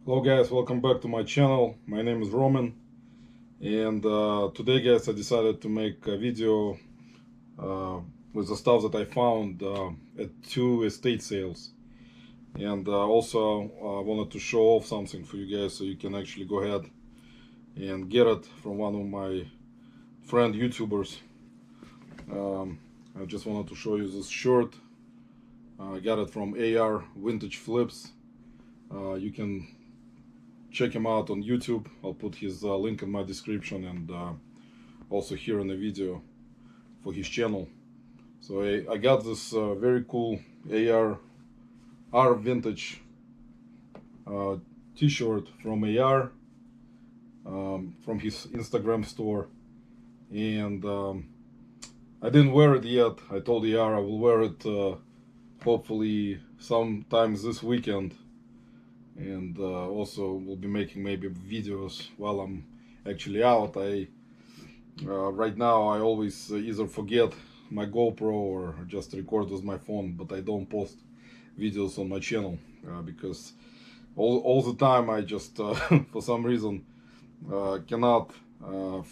Hello guys, welcome back to my channel. My name is Roman, and today guys I decided to make a video uh, with the stuff that I found at two estate sales, and also wanted to show off something for you guys so you can actually go ahead and get it from one of my friend YouTubers. I just wanted to show you this shirt. I got it from AR Vintage Flips. You can check him out on YouTube. I'll put his link in my description and also here in the video for his channel. So I got this very cool AR Vintage t-shirt from AR from his Instagram store, and I didn't wear it yet. I told AR I will wear it hopefully sometimes this weekend, and also we'll be making maybe videos while I'm actually out. I right now I always either forget my GoPro or just record with my phone, but I don't post videos on my channel because all the time I just for some reason cannot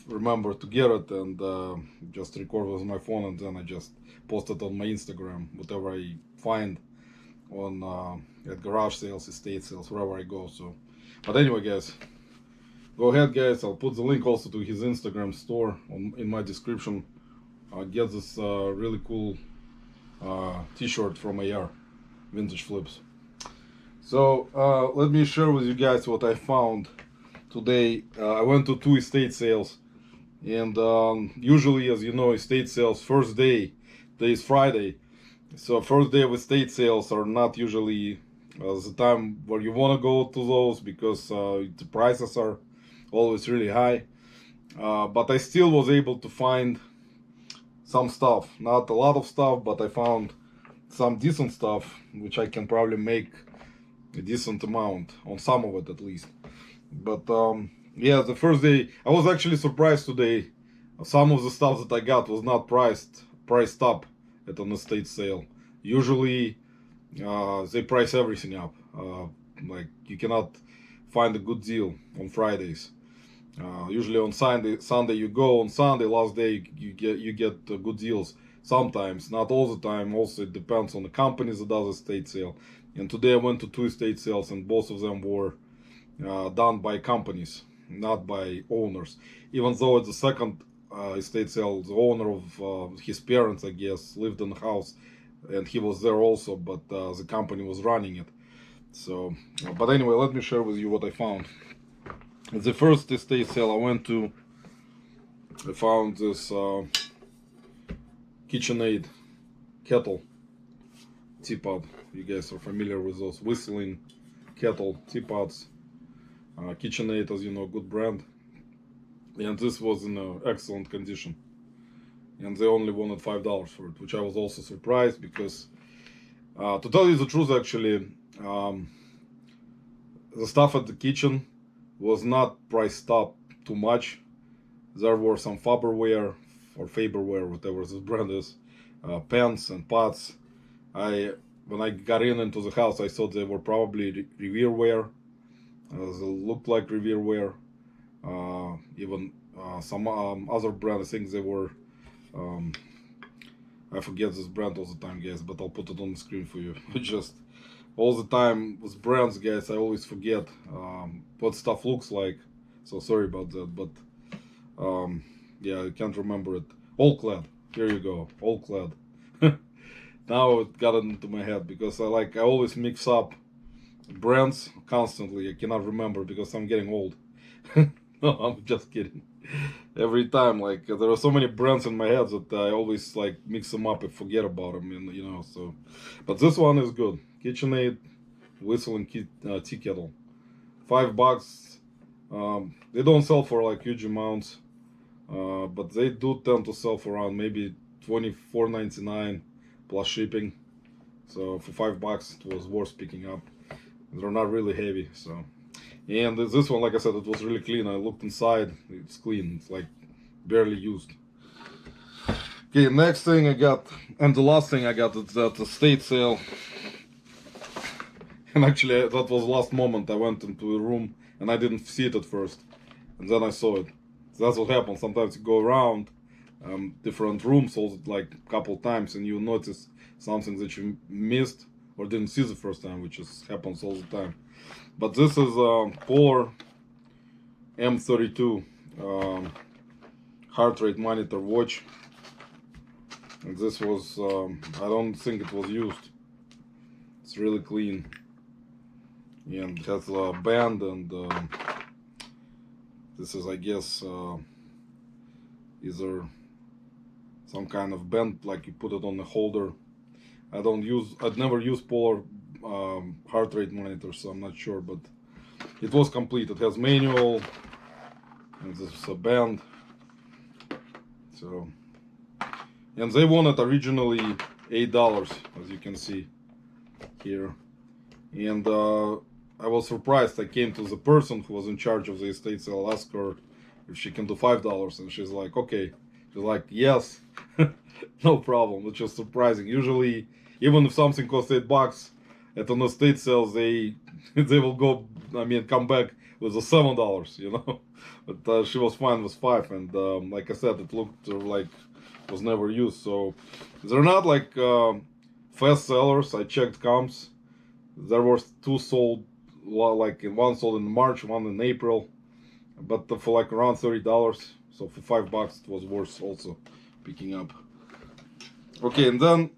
remember to get it, and just record with my phone, and then I just post it on my Instagram, whatever I find on at garage sales, estate sales, wherever I go. So, but anyway, guys, go ahead, guys. I'll put the link also to his Instagram store in my description. Get this really cool T-shirt from AR Vintage Flips. So let me share with you guys what I found today. I went to two estate sales, and usually, as you know, estate sales first day, today is Friday. So first day of estate sales are not usually the time where you want to go to those, because the prices are always really high. But I still was able to find some stuff, not a lot of stuff, but I found some decent stuff, which I can probably make a decent amount on some of it at least. But yeah, the first day I was actually surprised today. Some of the stuff that I got was not priced up at an estate sale. Usually they price everything up. Like you cannot find a good deal on Fridays. Usually on Sunday you go on Sunday, last day you get good deals. Sometimes, not all the time. Also, it depends on the companies that does estate sale. And today I went to two estate sales, and both of them were done by companies, not by owners. Even though it's the second estate sale, the owner of his parents, I guess, lived in the house, and he was there also, but the company was running it. So, but anyway, let me share with you what I found. The first estate sale I went to, I found this KitchenAid kettle teapot. You guys are familiar with those whistling kettle teapots. KitchenAid, as you know, good brand, and this was in excellent condition, and they only wanted $5 for it, which I was also surprised, because to tell you the truth, actually, the stuff at the kitchen was not priced up too much. There were some Faberware or Faberware, whatever this brand is, pans and pots. When I got into the house, I thought they were probably Revereware. They looked like Revereware. Even some other brand, I think they were. I forget this brand all the time, guys, but I'll put it on the screen for you. Just all the time with brands, guys, I always forget what stuff looks like. So sorry about that, but yeah, I can't remember it. All-Clad. Here you go, All-Clad. Now it got into my head, because I always mix up brands constantly. I cannot remember because I'm getting old. No, I'm just kidding. Every time, like, there are so many brands in my head that I always like mix them up and forget about them, and you know. So, but this one is good. KitchenAid whistling tea kettle, $5. They don't sell for like huge amounts, but they do tend to sell for around maybe $24.99 plus shipping. So for $5, it was worth picking up. They're not really heavy, so. And this one, like I said, it was really clean. I looked inside, it's clean. It's like barely used. Okay, next thing I got, and the last thing I got at the estate sale, And actually, that was last moment. I went into a room and I didn't see it at first, and then I saw it. So that's what happens. Sometimes you go around different rooms, also like a couple times, and you notice something that you missed or didn't see the first time, which happens all the time. But this is Polar M32 heart rate monitor watch. And this was, I don't think it was used. It's really clean. And it has a band, and this is, I guess, either some kind of band, like you put it on the holder. I'd never used Polar heart rate monitor, so I'm not sure, but it was complete. It has manual, and this is a band. So, and they wanted originally $8, as you can see here. And I was surprised. I came to the person who was in charge of the estate sale, asked her if she can do $5, and she's like, okay. She's like, yes, no problem, which was surprising. Usually, even if something costs $8 at an estate sale, they will go, come back with the $7, you know. But she was fine with $5, and like I said, it looked like it was never used. So they're not like fast sellers. I checked comps. There were 2 sold, like one sold in March, one in April, but for like around $30. So for $5 it was worth also picking up. Okay, and then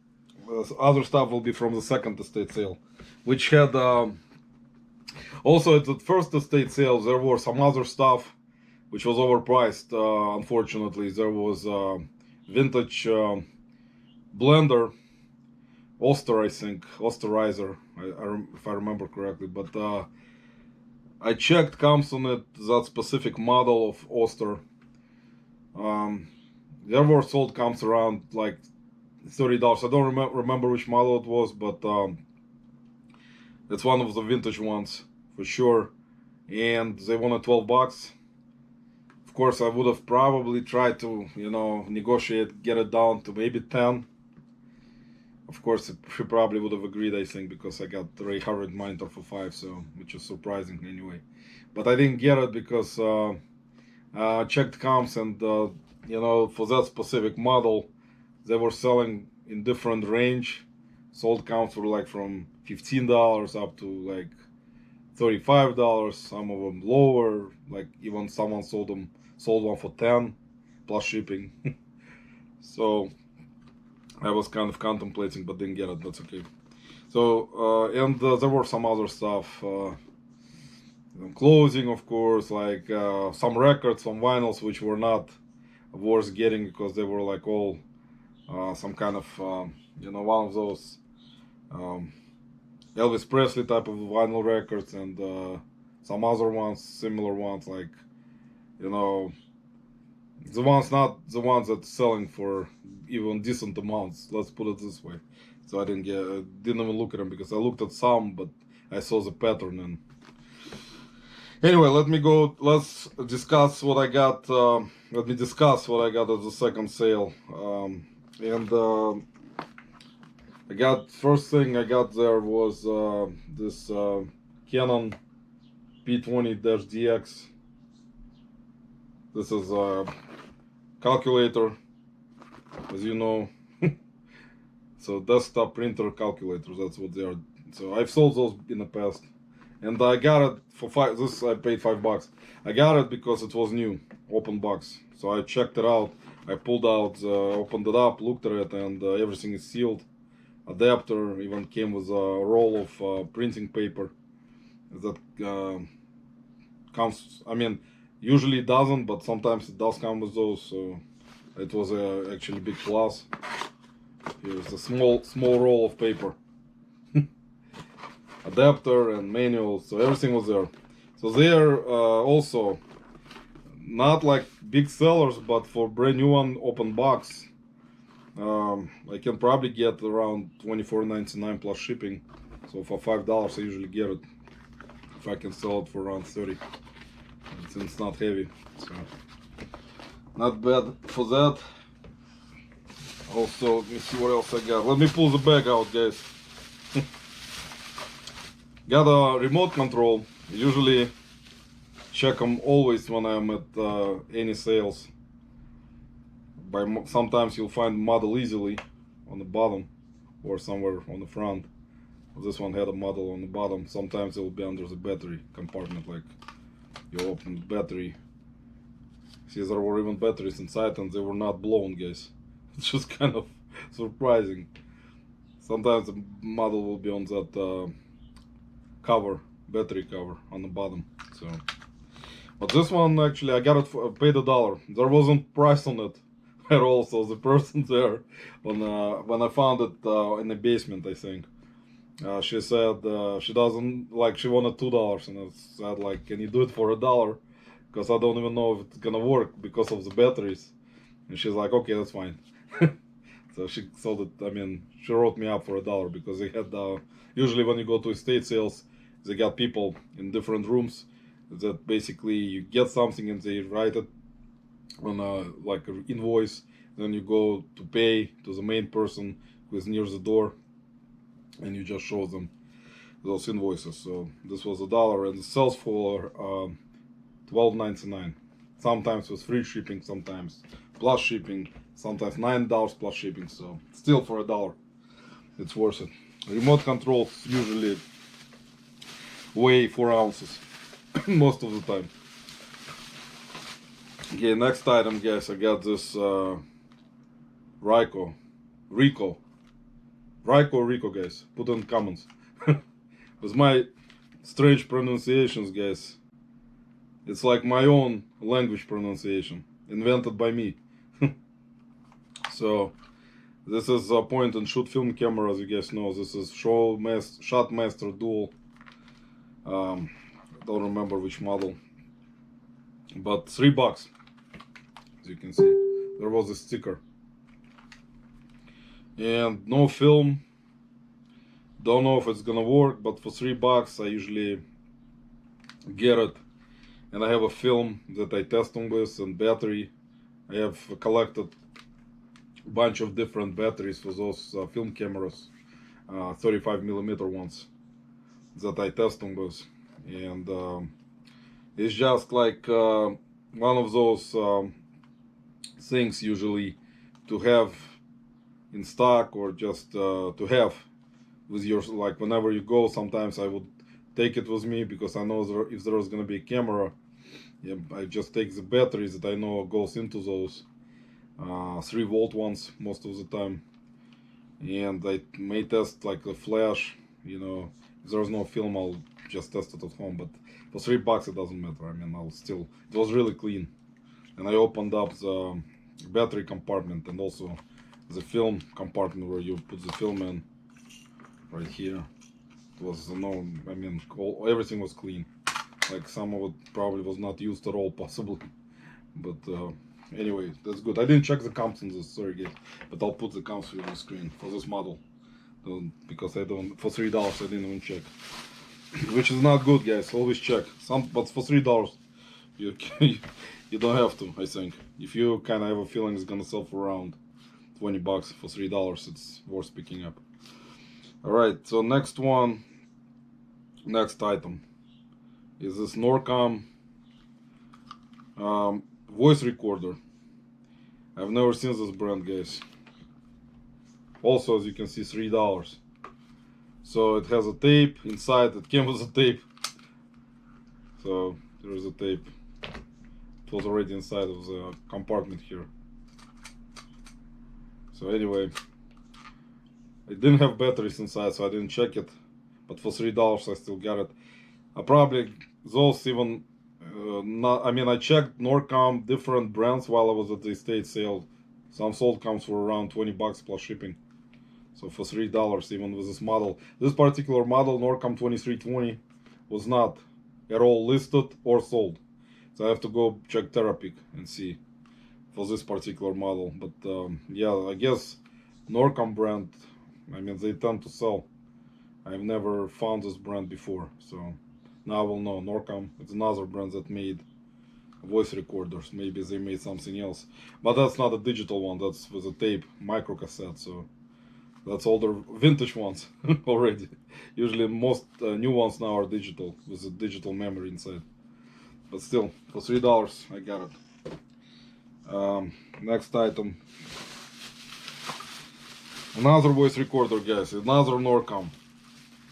other stuff will be from the second estate sale, which had also at the first estate sale there was some other stuff which was overpriced. Unfortunately, there was vintage blender, Oster, I think, Osterizer, if I remember correctly. But I checked comps on it, that specific model of Oster. There were sold comps around like $30. I don't remember which model it was, but it's one of the vintage ones for sure. And they wanted $12. Of course, I would have probably tried to, negotiate, get it down to maybe 10. Of course, she probably would have agreed, I think, because I got the Ray Harvard monitor for $5, so which is surprising anyway. But I didn't get it because checked comps, and for that specific model, they were selling in different range. Sold comps were like from $15 up to like $35. Some of them lower, like even someone sold one for $10 plus shipping. So I was kind of contemplating, but didn't get it. That's okay. So and there were some other stuff, clothing, of course, like some records, some vinyls, which were not worth getting because they were like all some kind of one of those Elvis Presley type of vinyl records, and some other ones, similar ones, like the ones, not the ones that's selling for even decent amounts, let's put it this way. So I didn't even look at them, because I looked at some, but I saw the pattern. And anyway, let's discuss what I got. Let me discuss what I got at the second sale. First thing I got there was this Canon P20-DX. This is a calculator, as you know. So desktop printer calculators, that's what they are. So I've sold those in the past, and I got it for $5. This I paid $5. I got it because it was new, open box. So I checked it out. I pulled out, opened it up, looked at it, and everything is sealed. Adapter even came with a roll of printing paper that comes. Usually it doesn't, but sometimes it does come with those. So it was actually a big plus. Here's a small roll of paper, adapter and manual, so everything was there. So they are also not like big sellers, but for brand new one, open box, I can probably get around $24.99 plus shipping. So for $5 I usually get it, if I can sell it for around 30, since it's not heavy. So not bad for that. Also, let me see what else I got. Let me pull the bag out, guys. Got a remote control. Usually check them always when I'm at any sales. Sometimes you'll find model easily on the bottom or somewhere on the front. This one had a model on the bottom. Sometimes it will be under the battery compartment, like you open the battery. See, there were even batteries inside and they were not blown, guys. It's just kind of surprising. Sometimes the model will be on that cover, battery cover on the bottom. So, but this one actually I got it for, paid $1. There wasn't price on it at all. So the person there, when I found it in the basement, I think, she said she doesn't like. She wanted $2, and I said like, can you do it for $1? Because I don't even know if it's gonna work because of the batteries. And she's like, okay, that's fine. So she sold it. I mean, she wrote me up for $1 because they had usually when you go to estate sales, they got people in different rooms that basically you get something and they write it on like an invoice. Then you go to pay to the main person who is near the door, and you just show them those invoices. So this was $1, and it sells for $12.99. Sometimes with free shipping, sometimes plus shipping, sometimes $9 plus shipping. So still for $1, it's worth it. Remote controls usually weigh 4 ounces most of the time. Okay, next item, guys. I got this Rico, guys. Put in comments. With my strange pronunciations, guys. It's like my own language pronunciation, invented by me. So, this is a point and shoot film camera, as you guys know. This is Shotmaster Dual. Don't remember which model, but $3, as you can see. There was a sticker, and no film. Don't know if it's gonna work, but for $3, I usually get it. And I have a film that I test them with and battery. I have collected a bunch of different batteries for those film cameras, 35mm ones that I test them with. And it's just like one of those things usually to have in stock, or just to have with your, like whenever you go. Sometimes I would take it with me because I know if there is going to be a camera, yeah, I just take the batteries that I know goes into those 3-volt ones most of the time, and I may test like a flash. You know, if there's no film, I'll just test it at home. But for $3, it doesn't matter. I mean, I'll still. It was really clean, and I opened up the battery compartment and also the film compartment where you put the film in. Right here, it was no. I mean, everything was clean. Like some of it probably was not used at all, possibly. But anyway, that's good. I didn't check the comps in this, sorry guys, but I'll put the comps on the screen for this model, because I don't. For $3, I didn't even check, which is not good, guys. Always check. But for $3, you you don't have to. I think if you kind of have a feeling it's gonna sell for around $20 for $3, it's worth picking up. All right, so next item is this Norcom voice recorder. I've never seen this brand, guys. Also, as you can see, $3. So it has a tape inside. It came with a tape. So there's a tape. It was already inside of the compartment here. So anyway, it didn't have batteries inside, so I didn't check it. But for $3, I still got it. I probably those even not. I mean, I checked Norcom different brands while I was at the estate sale. Some sold comes for around $20 plus shipping. So for $3, even with this model, this particular model, Norcom 2320, was not at all listed or sold. So I have to go check Terapeak and see for this particular model. But yeah, I guess Norcom brand, I mean, they tend to sell. I've never found this brand before, so now I will know. Norcom, it's another brand that made voice recorders. Maybe they made something else, but that's not a digital one. That's with a tape, micro cassette. So That's older vintage ones already. Usually most new ones now are digital with a digital memory inside. But still, for $3 I got it. Next item. Another voice recorder, guys. Another Norcom.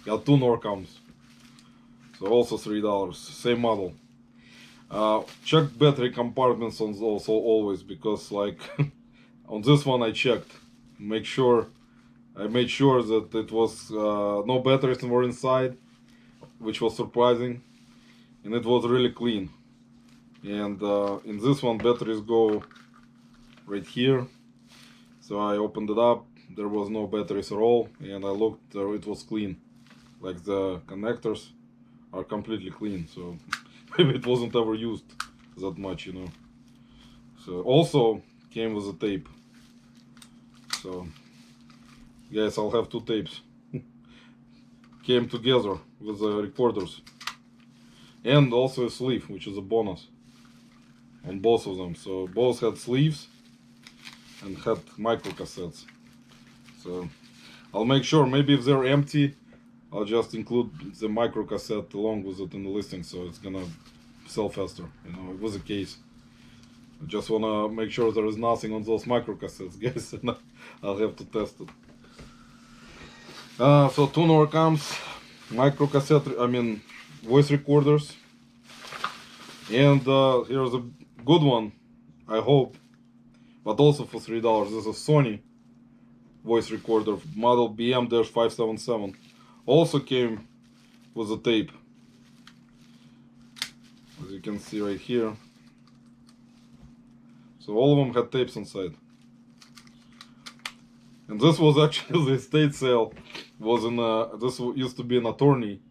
Got two Norcoms. So also $3. Same model. Check battery compartments on also always, because like on this one I checked. I made sure that it was no batteries were inside, which was surprising, and it was really clean. And in this one, batteries go right here. So I opened it up. There was no batteries at all, and I looked. It was clean. Like the connectors are completely clean. So maybe it wasn't ever used that much, you know. So also came with a tape. So guys, I'll have two tapes. Came together with the recorders, and also a sleeve, which is a bonus on both of them. So both had sleeves and had micro cassettes. So I'll make sure, maybe if they're empty, I'll just include the micro cassette along with it in the listing, so it's gonna sell faster. You know, it was a case. I just wanna make sure there is nothing on those micro cassettes, guys, and I'll have to test it. So two Norcoms, micro cassette, voice recorders, and here's a good one, I hope, but also for $3. This is a Sony voice recorder, model BM-577. Also came with a tape, as you can see right here. So all of them had tapes inside. And this was actually the estate sale. Was in this used to be an attorney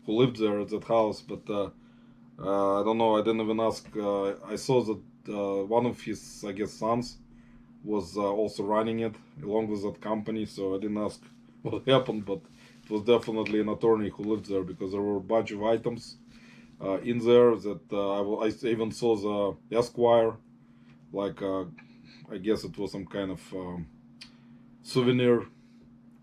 who lived there at that house, but I don't know. I didn't even ask. I saw that one of his, I guess, sons was also running it along with that company. So I didn't ask what happened, but it was definitely an attorney who lived there, because there were a bunch of items in there that I even saw the Esquire, like I guess it was some kind of souvenir,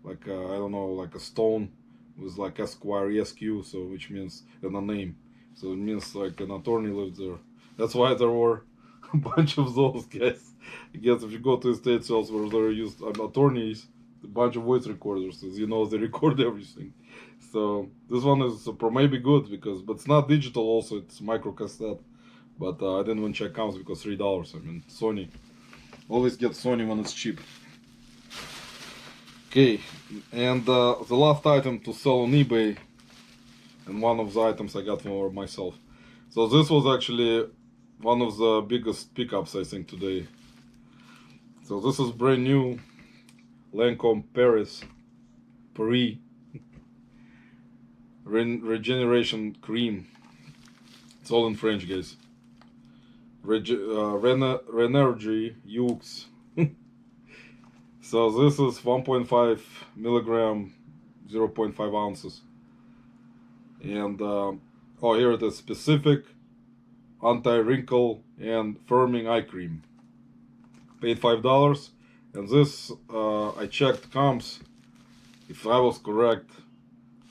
like I don't know, like a stone with like Esquire ESQ, so which means, and a name, so it means like an attorney lived there. That's why there were a bunch of those, guys. I guess if you go to estate sales where they're used attorneys, a bunch of voice recorders, as you know, they record everything. So this one is maybe good, but it's not digital. Also, it's micro cassette. But I didn't even check counts because $3. I mean, Sony. Always get Sony when it's cheap. Okay, and the last item to sell on eBay, and one of the items I got for myself. So this was actually one of the biggest pickups, I think, today. So this is brand new Lancome Paris Regeneration Cream. It's all in French, guys. Renergy UX. So this is 1.5 milligram, 0.5 ounces. And here it is: specific anti-wrinkle and firming eye cream. Paid $5. And this, I checked comps, if I was correct,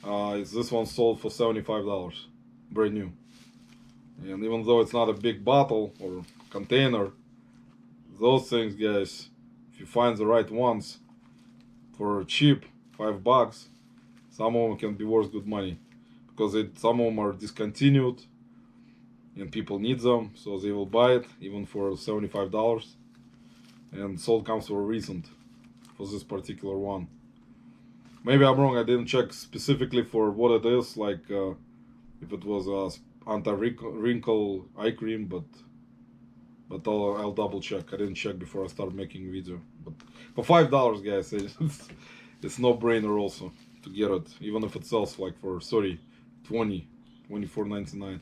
this one sold for $75, brand new. And even though it's not a big bottle or container, those things, guys, if you find the right ones for cheap, $5, some of them can be worth good money, because some of them are discontinued and people need them, so they will buy it even for $75. And sold comes for recent for this particular one. Maybe I'm wrong. I didn't check specifically for what it is, like if it was a anti-wrinkle eye cream, but I'll double check. I didn't check before I started making video. But for $5, guys, it's no brainer also to get it, even if it sells like for $24.99.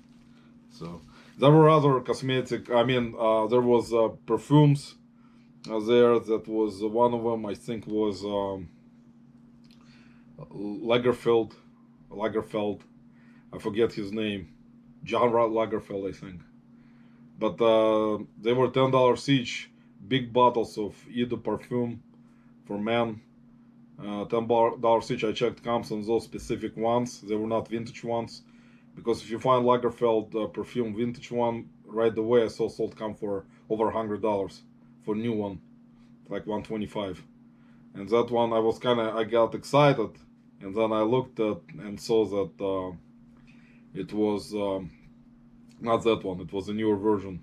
So there were other cosmetic. There was perfumes there. That was one of them. I think was Lagerfeld. I forget his name. John Lagerfeld, I think. But they were $10 each. Big bottles of Eau de Parfum for men. $10 each. I checked comps on those specific ones. They were not vintage ones, because if you find Lagerfeld perfume vintage one, right away I saw sold come for over $100 for new one, like 125. And that one I got excited, and then I looked at and saw that it was not that one. It was a newer version,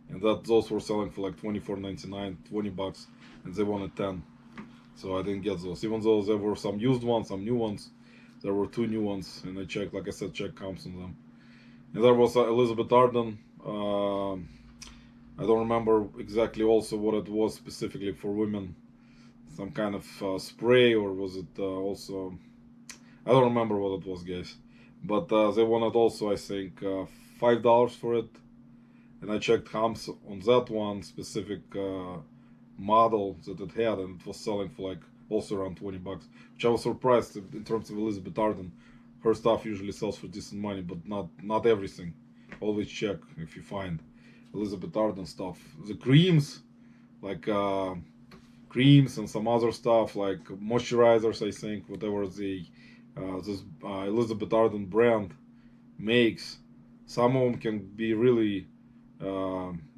and that those were selling for like $24.99, $20, and they wanted 10. So I didn't get those. Even though there were some used ones, some new ones, there were 2 new ones, and I checked, like I said, check comps on them. And there was Elizabeth Arden. I don't remember exactly also what it was specifically for women. Some kind of spray, or was it also? I don't remember what it was, guys. But they wanted also, I think, $5 for it. And I checked comps on that one specific model that it had, and it was selling for like also around $20, which I was surprised in terms of Elizabeth Arden. Her stuff usually sells for decent money, but not everything. Always check if you find Elizabeth Arden stuff. The creams, like creams and some other stuff like moisturizers, I think, whatever the this Elizabeth Arden brand makes, some of them can be really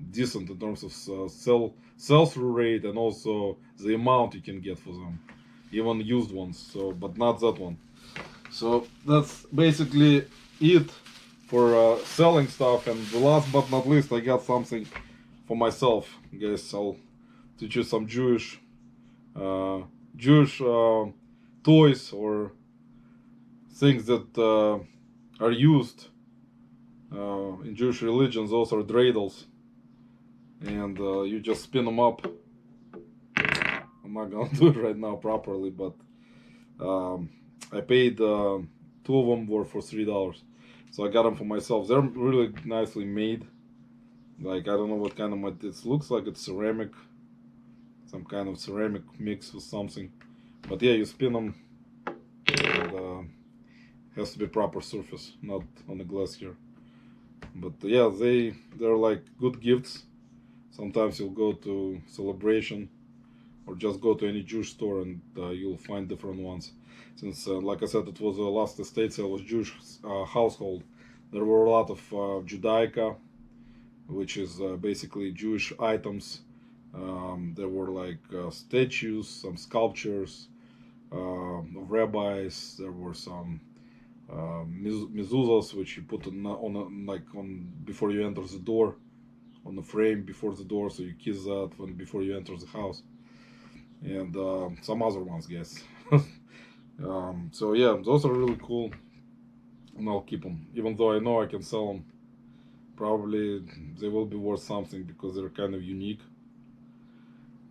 decent in terms of sell-through rate, and also the amount you can get for them, even used ones. So, but not that one. So that's basically it for selling stuff. And the last but not least, I got something for myself, guys. I'll teach you some Jewish toys or things that are used in Jewish religions. Those are dreidels, and you just spin them up. I'm not gonna do it right now properly, but I paid 2 of them were for $3, so I got them for myself. They're really nicely made. Like, I don't know what kind of it looks like. It's ceramic, some kind of ceramic mix with something. But yeah, you spin them, and has to be proper surface, not on the glass here. But yeah, they're like good gifts. Sometimes you'll go to celebration, or just go to any Jewish store, and you'll find different ones. Since, like I said, it was the last estate sale was Jewish household. There were a lot of Judaica, which is basically Jewish items. There were like statues, some sculptures of rabbis. There were some mezuzahs, which you put on before you enter the door, on the frame before the door, so you kiss that before you enter the house, and some other ones, guys. So yeah, those are really cool, and I'll keep them, even though I know I can sell them. Probably they will be worth something because they're kind of unique,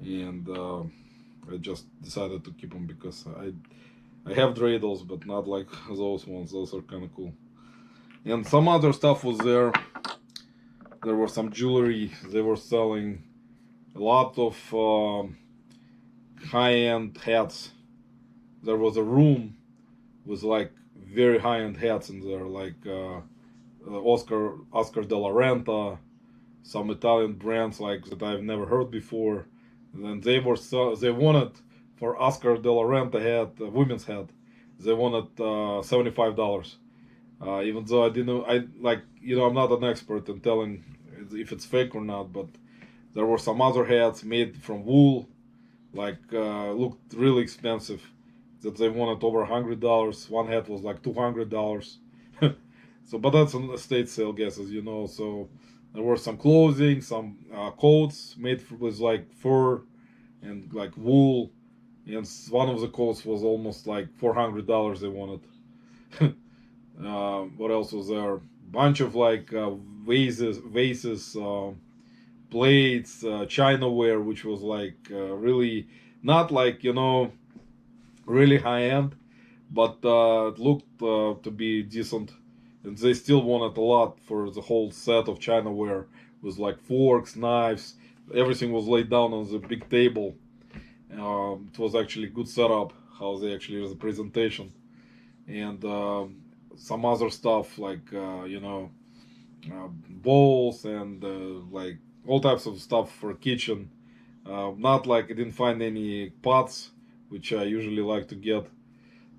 and I just decided to keep them because I have dreidels, but not like those ones. Those are kind of cool. And some other stuff was there. There were some jewelry. They were selling a lot of high-end hats. There was a room with like very high-end hats in there, like Oscar de la Renta, some Italian brands like that I've never heard before. And then they wanted for Oscar de la Renta hat, women's hat, they wanted $75. Even though I'm not an expert in telling if it's fake or not, but there were some other hats made from wool, like looked really expensive, that they wanted over $100. One hat was like $200. So, but that's an estate sale, guess, as you know. So there were some clothing, some coats made with like fur and like wool, and one of the coats was almost like $400 they wanted. What else was there? Bunch of like vases, plates, chinaware, which was like really not like really high end, but it looked to be decent. And they still wanted a lot for the whole set of chinaware, with like forks, knives, everything was laid down on the big table. It was actually a good setup, how they actually was the presentation. And some other stuff like bowls and like all types of stuff for kitchen. Not like I didn't find any pots, which I usually like to get.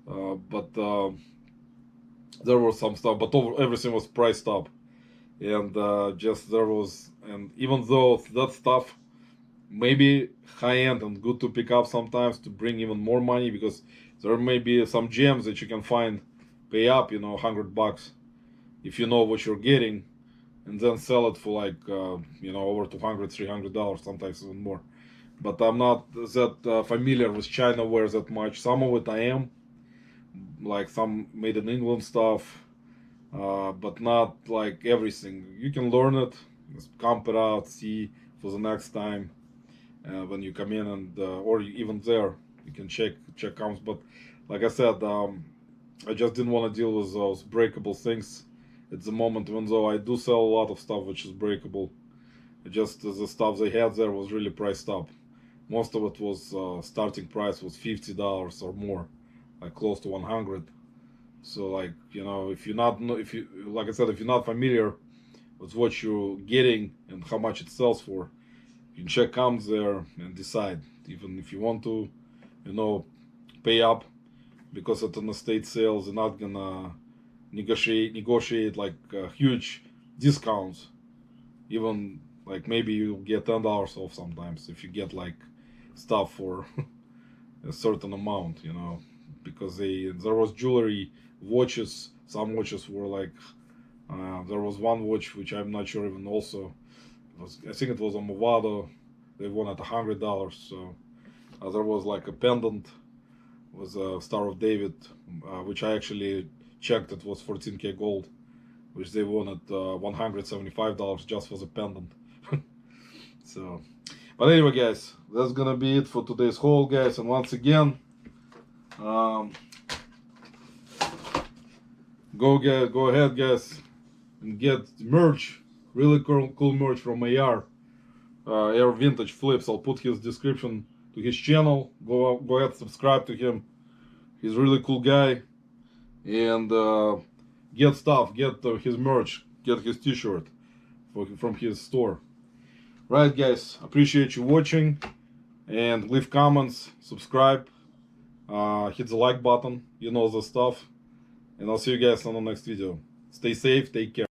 But there was some stuff, but everything was priced up, and just there was, and even though that stuff maybe high end and good to pick up sometimes to bring even more money, because there may be some gems that you can find pay up, you know, $100 if you know what you're getting, and then sell it for like you know, over $200-300, sometimes even more. But I'm not that familiar with China ware that much. Some of it I am, like some made in England stuff, but not like everything. You can learn it, just camp it out, see for the next time when you come in, and or even there you can check counts. But like I said, I just didn't want to deal with those breakable things at the moment, even though I do sell a lot of stuff which is breakable. Just the stuff they had there was really priced up. Most of it was starting price was $50 or more, like close to 100. So like, you know, if you're not, if you, like I said, if you're not familiar with what you're getting and how much it sells for, you can check comps there and decide. Even if you want to, you know, pay up, because at an estate sales they're not gonna negotiate like huge discounts. Even like maybe you get $10 off sometimes if you get like stuff for a certain amount, you know, because there was jewelry, watches. Some watches were like there was one watch which I'm not sure even also was, I think it was a Movado. They won at $100. So there was like a pendant, was a Star of David, which I actually checked. It was 14K gold, which they won at $175 just for the pendant. So, but anyway, guys, that's gonna be it for today's haul, guys. And once again, go ahead, guys, and get merch. Really cool merch from AR. Air Vintage Flips. I'll put his description to his channel. Go ahead, subscribe to him. He's a really cool guy. And get stuff, get his merch, get his t-shirt from his store. Right, guys, appreciate you watching, and leave comments, subscribe, hit the like button, you know the stuff, and I'll see you guys on the next video. Stay safe, take care.